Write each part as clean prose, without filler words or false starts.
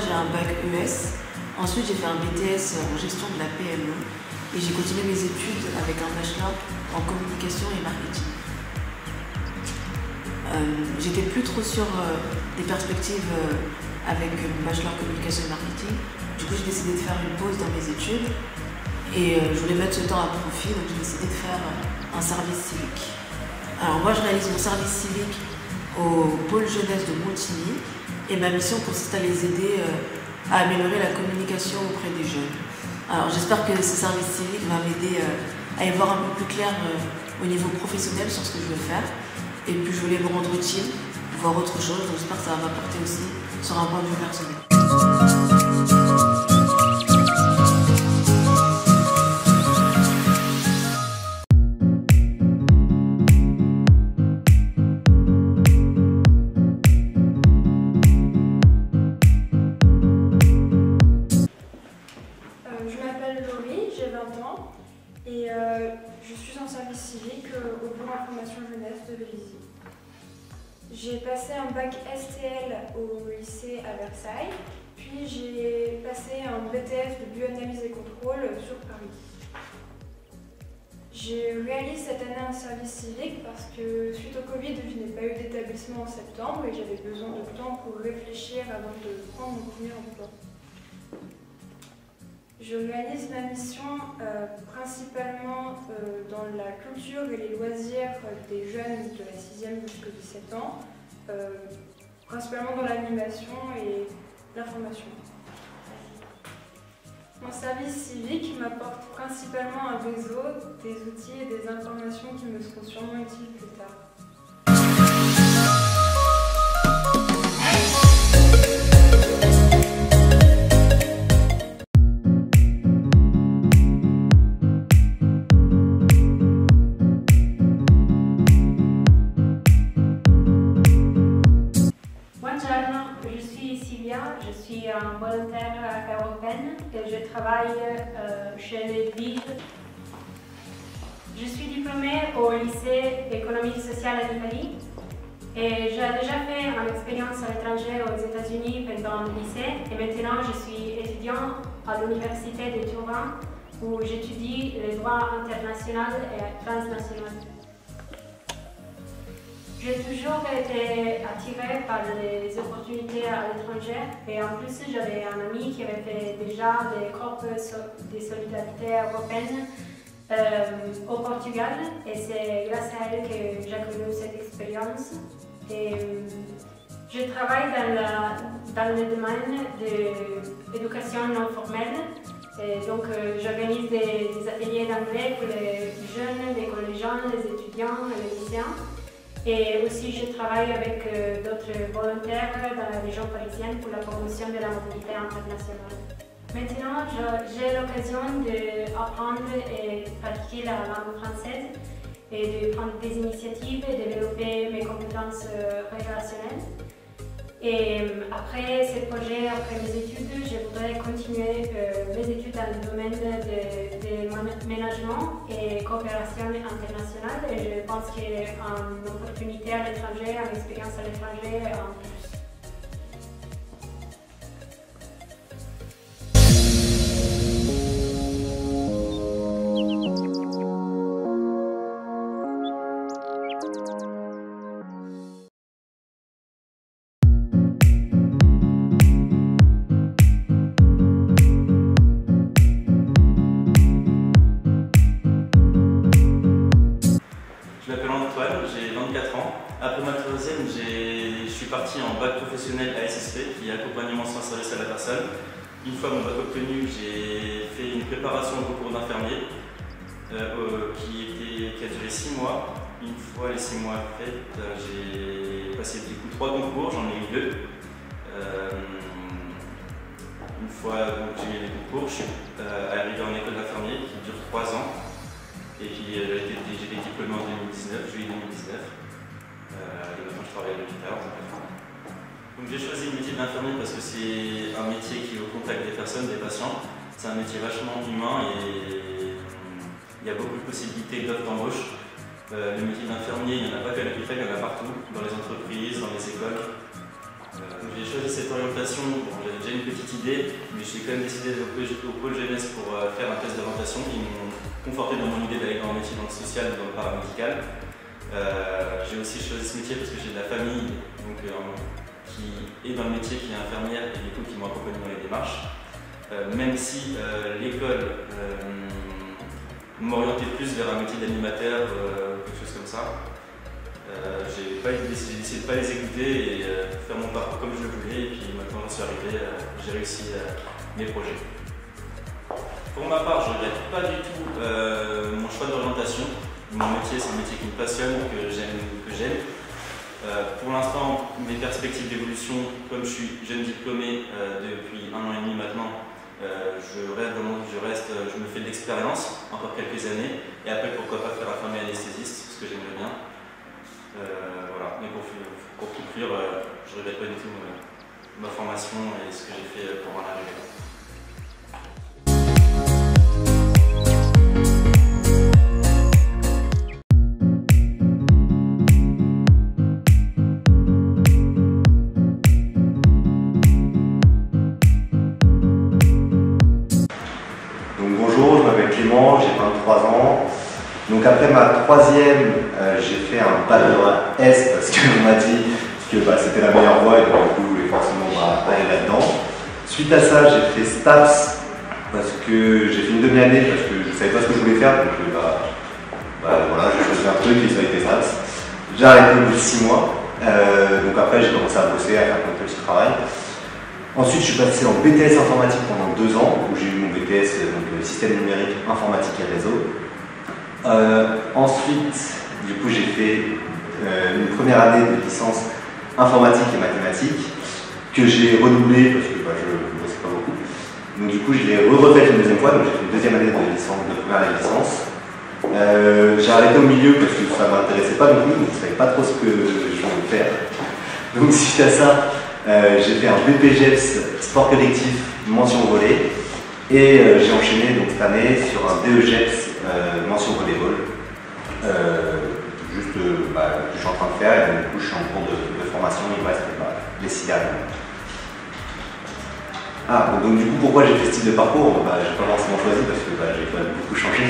j'ai un bac ES. Ensuite, j'ai fait un BTS en gestion de la PME. Et j'ai continué mes études avec un bachelor en communication et marketing. J'étais plus trop sur des perspectives avec bachelor communication et marketing. Du coup, j'ai décidé de faire une pause dans mes études. Et je voulais mettre ce temps à profit, donc j'ai décidé de faire un service civique. Alors moi, je réalise mon service civique au pôle jeunesse de Montigny et ma mission consiste à les aider à améliorer la communication auprès des jeunes. Alors j'espère que ce service civique va m'aider à y voir un peu plus clair au niveau professionnel sur ce que je veux faire. Et puis je voulais me rendre utile, voir autre chose, donc j'espère que ça va m'apporter aussi sur un point de vue personnel. J'ai 20 ans et je suis en service civique au bureau information jeunesse de Vélizy. J'ai passé un bac STL au lycée à Versailles, puis j'ai passé un BTS de bioanalyse et contrôle sur Paris. J'ai réalisé cette année un service civique parce que suite au Covid, je n'ai pas eu d'établissement en septembre et j'avais besoin de temps pour réfléchir avant de prendre mon premier emploi. Je réalise ma mission principalement dans la culture et les loisirs des jeunes de la 6e jusqu'à 17 ans, principalement dans l'animation et l'information. Mon service civique m'apporte principalement un réseau, des outils et des informations qui me seront sûrement utiles plus tard. Je suis un volontaire européenne et je travaille chez les villes. Je suis diplômée au lycée économie sociale en Italie et j'ai déjà fait une expérience à l'étranger aux États-Unis pendant le lycée et maintenant je suis étudiant à l'université de Turin où j'étudie le droit international et transnational. J'ai toujours été attirée par les opportunités à l'étranger et en plus j'avais un ami qui avait fait déjà des groupes de solidarité européenne au Portugal et c'est grâce à elle que j'ai connu cette expérience. Et je travaille dans le domaine de l'éducation non formelle. Et donc j'organise des ateliers d'anglais pour les jeunes, les collégiens, les étudiants et les lycéens. Et aussi, je travaille avec d'autres volontaires dans la région parisienne pour la promotion de la mobilité internationale. Maintenant, j'ai l'occasion d'apprendre et pratiquer la langue française et de prendre des initiatives et développer mes compétences relationnelles. Et après ce projet, après mes études, je voudrais continuer mes études dans le domaine de management et coopération internationale. Et je pense qu'il y a une opportunité à l'étranger, une expérience à l'étranger en plus. Je m'appelle Antoine, j'ai 24 ans. Après ma troisième, je suis parti en bac professionnel à SSP, qui est accompagnement sans service à la personne. Une fois mon bac obtenu, j'ai fait une préparation au concours d'infirmier qui a duré 6 mois. Une fois les 6 mois faits, j'ai passé du coup 3 concours, j'en ai eu 2. Une fois j'ai eu les concours, je suis arrivé en école d'infirmier qui dure 3 ans. Et puis j'ai été diplômé en 2019, juillet 2019. Et maintenant je travaille à l'hôpital. Donc j'ai choisi le métier d'infirmier parce que c'est un métier qui est au contact des personnes, des patients. C'est un métier vachement humain et il y a beaucoup de possibilités d'offres d'embauche. Le métier d'infirmier, il n'y en a pas qu'à l'hôpital, il y en a partout, dans les entreprises, dans les écoles. J'ai choisi cette orientation, bon, j'avais déjà une petite petite idée, mais j'ai quand même décidé d'aller au pôle jeunesse pour faire un test d'orientation. Ils m'ont conforté dans mon idée d'aller dans un métier dans le social ou dans le paramédical. J'ai aussi choisi ce métier parce que j'ai de la famille donc, qui est dans le métier, qui est infirmière et du coup qui m'ont accompagné dans les démarches. Même si l'école m'orientait plus vers un métier d'animateur, quelque chose comme ça. J'ai décidé de ne pas les écouter et faire mon parcours comme je le voulais, et puis maintenant j'en suis arrivé, j'ai réussi mes projets. Pour ma part, je ne regrette pas du tout mon choix d'orientation. Mon métier, c'est un métier qui me passionne, que j'aime. Pour l'instant, mes perspectives d'évolution, comme je suis jeune diplômé depuis 1 an et demi maintenant, je me fais de l'expérience, encore quelques années, et après pourquoi pas faire infirmier anesthésiste, ce que j'aimerais bien. Voilà, mais pour conclure, je ne regrette pas du tout ma formation et ce que j'ai fait pour en arriver là. Donc bonjour, je m'appelle Clément, j'ai 23 ans. Donc après ma troisième, j'ai fait un baccalauréat S parce qu'on m'a dit que c'était la meilleure voie et donc du coup je voulais forcément aller là-dedans. Suite à ça, j'ai fait STAPS parce que j'ai fait une demi-année parce que je ne savais pas ce que je voulais faire, donc voilà, j'ai choisi un truc et ça a été STAPS. J'ai arrêté au bout de 6 mois, donc après j'ai commencé à bosser, à faire plein de petits travail. Ensuite, je suis passé en BTS informatique pendant 2 ans, où j'ai eu mon BTS, donc système numérique, informatique et réseau. Ensuite, du coup, j'ai fait une première année de licence informatique et mathématiques, que j'ai redoublé parce que je ne bossais pas beaucoup. Donc du coup, je l'ai refaite une deuxième fois, donc j'ai fait une deuxième année de première année de licence. J'ai arrêté au milieu parce que ça ne m'intéressait pas non plus, donc je ne savais pas trop ce que je voulais faire. Donc suite à ça, j'ai fait un BPGEPS sport collectif mention volley et j'ai enchaîné donc cette année sur un DEGEPS mention volleyball. Que je suis en train de faire et donc, du coup je suis en cours de formation, il me reste les 6 derniers. Donc du coup pourquoi j'ai fait ce type de parcours? J'ai pas forcément choisi parce que j'ai pas beaucoup changé.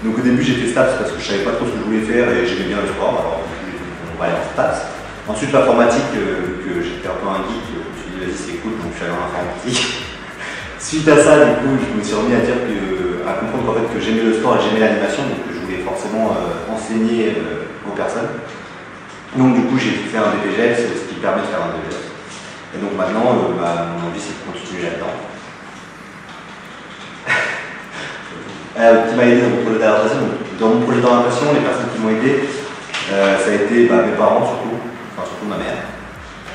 Donc au début j'ai fait STAPS parce que je savais pas trop ce que je voulais faire et j'aimais bien le sport, alors on va aller en STAPS. Ensuite l'informatique, que j'étais un peu un geek, je me suis dit vas-y c'est cool, donc je suis allé en informatique. Suite à ça, du coup, je me suis remis à comprendre qu'en fait que j'aimais le sport et j'aimais l'animation, donc que je voulais forcément enseigner aux personnes. Donc du coup j'ai fait un BPGEPS, ce qui permet de faire un DEGEPS. Et donc maintenant, mon envie c'est de continuer là-dedans. Qui m'a aidé dans mon projet d'orientation. Dans mon projet d'orientation, les personnes qui m'ont aidé, ça a été mes parents surtout, enfin surtout ma mère.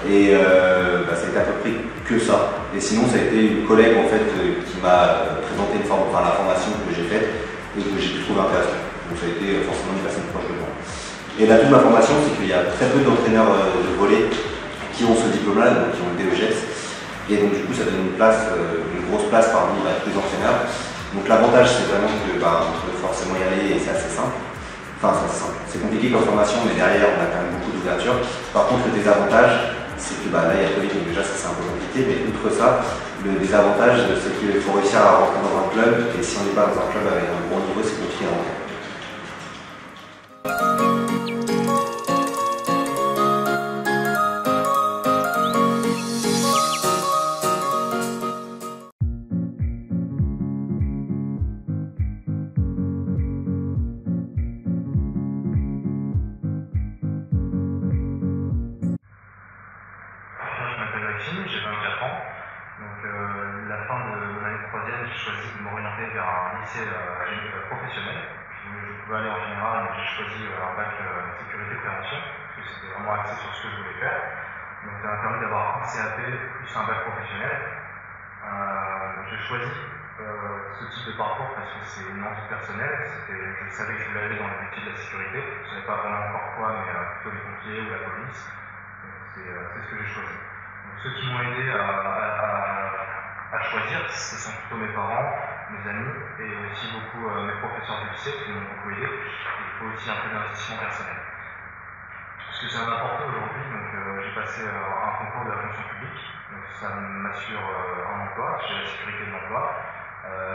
Et ça a été à peu près que ça. Et sinon, ça a été une collègue en fait qui m'a présenté la formation que j'ai faite et que j'ai pu trouver intéressante. Donc ça a été forcément une personne proche de moi. Et l'atout de ma formation, c'est qu'il y a très peu d'entraîneurs de volley qui ont ce diplôme-là, donc qui ont le DEGEPS. Et donc du coup, ça donne une grosse place parmi tous les entraîneurs. Donc l'avantage, c'est vraiment que on peut forcément y aller et c'est assez simple. Enfin, c'est assez simple. C'est compliqué comme formation, mais derrière, on a quand même beaucoup d'ouverture. Par contre, le désavantage, c'est que là, il y a Covid, donc déjà, ça c'est un peu compliqué. Mais outre ça, le désavantage, c'est qu'il faut réussir à rentrer dans un club. Et si on n'est pas dans un club avec un bon niveau, c'est compliqué à rentrer. J'ai 24 ans, donc la fin de mon année de troisième, j'ai choisi de m'orienter vers un lycée professionnel. Je pouvais aller en général, mais j'ai choisi un bac sécurité prévention, parce que c'était vraiment axé sur ce que je voulais faire. Donc ça m'a permis d'avoir un CAP plus un bac professionnel. J'ai choisi ce type de parcours parce que c'est une envie personnelle. Je savais que je voulais aller dans les métiers de la sécurité. Je ne savais pas vraiment encore quoi, mais plutôt les pompiers ou la police. C'est ce que j'ai choisi. Donc, ceux qui m'ont aidé à choisir, ce sont plutôt mes parents, mes amis et aussi beaucoup mes professeurs du lycée qui m'ont beaucoup aidé. Il faut aussi un peu d'investissement personnel. Ce que ça m'a apporté aujourd'hui, j'ai passé un concours de la fonction publique, donc ça m'assure un emploi, j'ai la sécurité de l'emploi,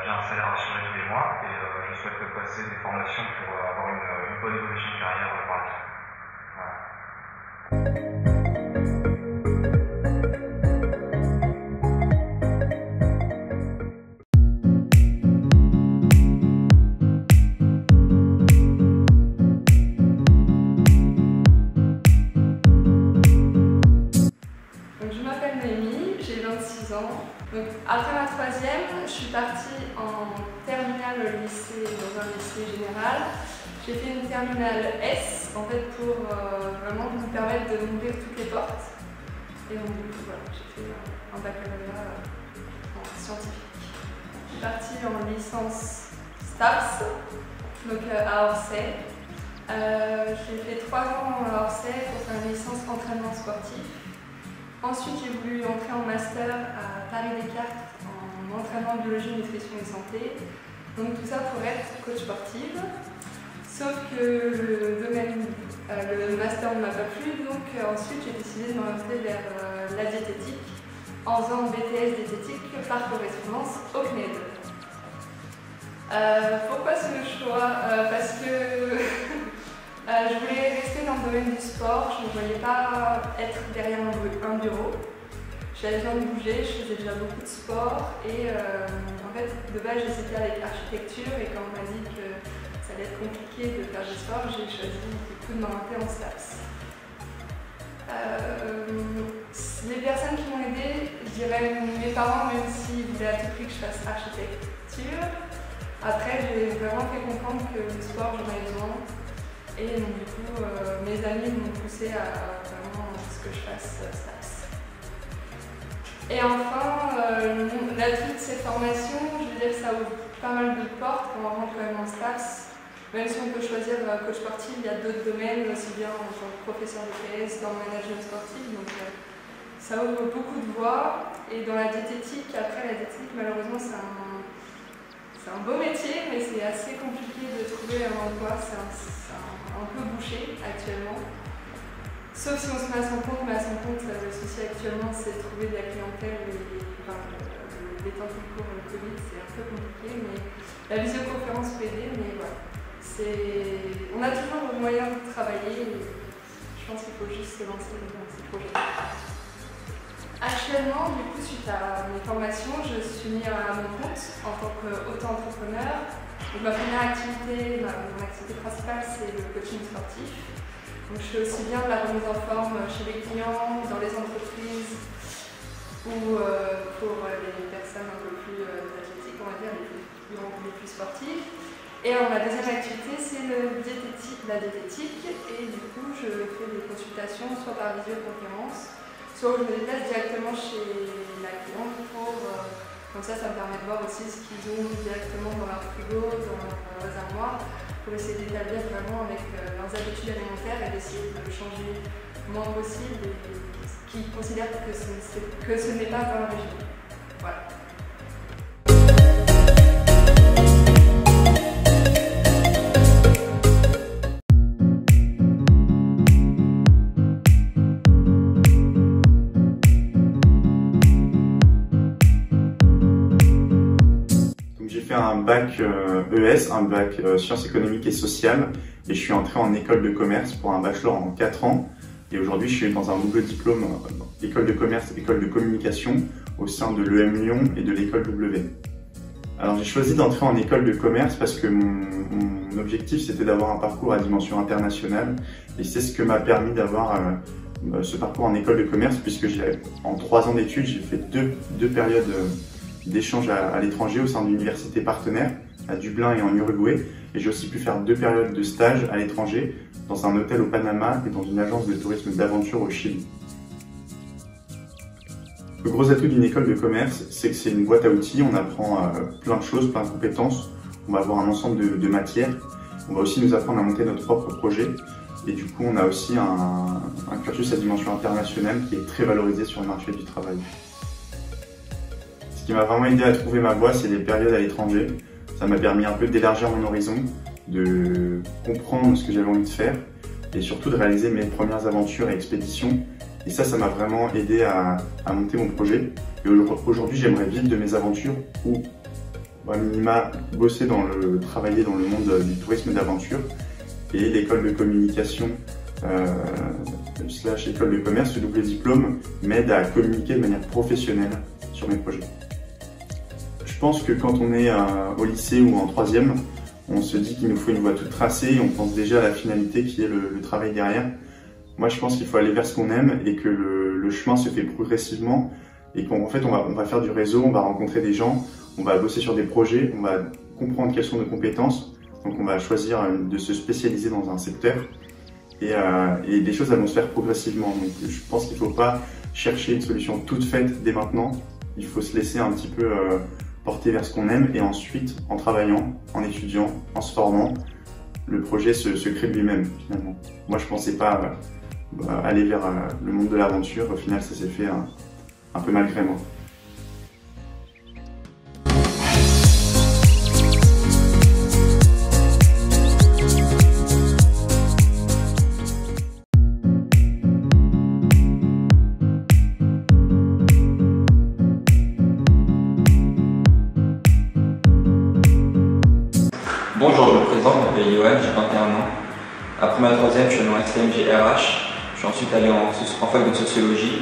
j'ai un salaire assuré tous les mois et je souhaite passer des formations pour avoir une bonne évolution de carrière par la suite. Voilà. Donc, après ma troisième, je suis partie en terminale au lycée, dans un lycée général. J'ai fait une terminale S, en fait, pour vraiment me permettre de m'ouvrir toutes les portes. Et donc, du coup, voilà, j'ai fait un baccalauréat en scientifique. Je suis partie en licence STAPS, donc à Orsay. J'ai fait 3 ans à Orsay pour faire une licence entraînement sportif. Ensuite, j'ai voulu entrer en master à Paris-Descartes en entraînement biologie, nutrition et santé. Donc tout ça pour être coach sportive. Sauf que le master ne m'a pas plu, donc ensuite j'ai décidé de m'orienter vers la diététique en faisant un BTS diététique par correspondance au CNED. Pourquoi ce choix? Parce que je voulais rester dans le domaine du sport, je ne voyais pas être derrière un bureau. J'avais besoin de bouger, je faisais déjà beaucoup de sport et en fait de base j'hésitais avec architecture et quand on m'a dit que ça allait être compliqué de faire du sport, j'ai choisi du coup de m'orienter en STAPS. Les personnes qui m'ont aidée, je dirais mes parents, même s'ils voulaient à tout prix que je fasse architecture. Après j'ai vraiment fait comprendre que le sport j'en avais besoin. Et donc, du coup, mes amis m'ont poussé à vraiment ce que je fasse STAPS. Et enfin, l'atout de ces formations, je veux dire que ça ouvre pas mal de portes quand on rentre quand même en STAPS. Même si on peut choisir coach sportif, il y a d'autres domaines, aussi bien en tant que professeur de PS, dans le management sportif. Donc ça ouvre beaucoup de voies. Et dans la diététique, après la diététique, malheureusement, c'est un beau métier, mais c'est assez compliqué de trouver un emploi. C'est un peu bouché actuellement. Sauf si on se met à son compte, le souci actuellement c'est de trouver de la clientèle et les temps qui courent le Covid, c'est un peu compliqué, mais la visioconférence peut aider, mais voilà. On a toujours le moyen de travailler et je pense qu'il faut juste se lancer dans ces projets. Actuellement, du coup, suite à mes formations, je suis mis à mon compte en tant qu'auto-entrepreneur. Donc, ma première activité, mon activité principale, c'est le coaching sportif. Donc, je fais aussi bien de la remise en forme chez les clients, dans les entreprises ou pour les personnes un peu plus athlétiques, on va dire, les plus sportives. Et ma deuxième activité, c'est la diététique. Et du coup, je fais des consultations soit par visioconférence, soit je me déplace directement chez la cliente pour. Comme ça me permet de voir aussi ce qu'ils ont directement dans leur frigo, dans leurs armoires, pour essayer d'établir vraiment avec leurs habitudes alimentaires et d'essayer de changer le moins possible et qu'ils considèrent que ce n'est pas un régime. Voilà. Un bac ES, un bac sciences économiques et sociales, et je suis entré en école de commerce pour un bachelor en 4 ans. Et aujourd'hui, je suis dans un double diplôme, école de commerce, école de communication, au sein de l'EM Lyon et de l'école W. Alors j'ai choisi d'entrer en école de commerce parce que mon objectif c'était d'avoir un parcours à dimension internationale, et c'est ce que m'a permis d'avoir ce parcours en école de commerce, puisque en 3 ans d'études, j'ai fait deux périodes d'échanges à l'étranger au sein d'universités partenaires, à Dublin et en Uruguay. Et j'ai aussi pu faire 2 périodes de stage à l'étranger, dans un hôtel au Panama et dans une agence de tourisme d'aventure au Chili. Le gros atout d'une école de commerce, c'est que c'est une boîte à outils, on apprend plein de choses, plein de compétences, on va avoir un ensemble de matières, on va aussi nous apprendre à monter notre propre projet, et du coup on a aussi un cursus à dimension internationale qui est très valorisé sur le marché du travail. Ce qui m'a vraiment aidé à trouver ma voie, c'est les périodes à l'étranger. Ça m'a permis un peu d'élargir mon horizon, de comprendre ce que j'avais envie de faire et surtout de réaliser mes premières aventures et expéditions. Et ça m'a vraiment aidé à monter mon projet. Et aujourd'hui, j'aimerais vivre de mes aventures ou, à minima, travailler dans le monde du tourisme d'aventure. Et l'école de communication / école de commerce, ce double diplôme, m'aide à communiquer de manière professionnelle sur mes projets. Je pense que quand on est au lycée ou en troisième, on se dit qu'il nous faut une voie toute tracée et on pense déjà à la finalité qui est le travail derrière. Moi, je pense qu'il faut aller vers ce qu'on aime et que le chemin se fait progressivement et qu'en fait, on va faire du réseau, on va rencontrer des gens, on va bosser sur des projets, on va comprendre quelles sont nos compétences. Donc, on va choisir de se spécialiser dans un secteur et des choses elles vont se faire progressivement. Donc, je pense qu'il ne faut pas chercher une solution toute faite dès maintenant. Il faut se laisser un petit peu porter vers ce qu'on aime et ensuite, en travaillant, en étudiant, en se formant, le projet se crée de lui-même finalement. Moi, je ne pensais pas aller vers le monde de l'aventure. Au final, ça s'est fait un peu malgré moi. Bonjour, je me présente, je m'appelle Johan, j'ai 21 ans. Après ma troisième, je suis allé en STMG RH. Je suis ensuite allé en fac de sociologie.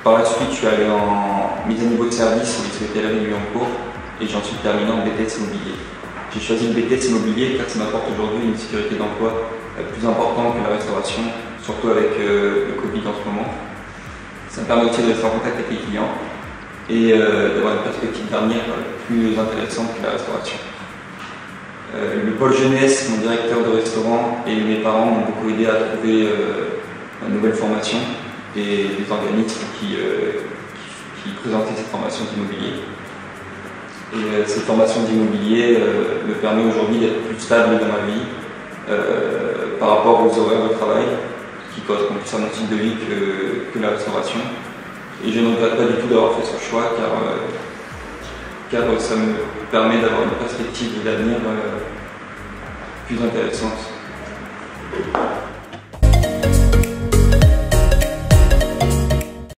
Par la suite, je suis allé en mise à niveau de service au lycée Hôtellerie-Lyoncourt et j'ai ensuite terminé en BTS Immobilier. J'ai choisi le BTS Immobilier car ça m'apporte aujourd'hui une sécurité d'emploi plus importante que la restauration, surtout avec le Covid en ce moment. Ça me permet aussi de rester en contact avec les clients et d'avoir une perspective d'avenir plus intéressante que la restauration. Le pôle jeunesse, mon directeur de restaurant et mes parents m'ont beaucoup aidé à trouver une nouvelle formation et des organismes qui présentaient cette formation d'immobilier. Et cette formation d'immobilier me permet aujourd'hui d'être plus stable dans ma vie par rapport aux horaires de travail qui correspondent plus à mon style de vie que la restauration. Et je ne regrette pas du tout d'avoir fait ce choix car ça me permet d'avoir une perspective d'avenir plus intéressante.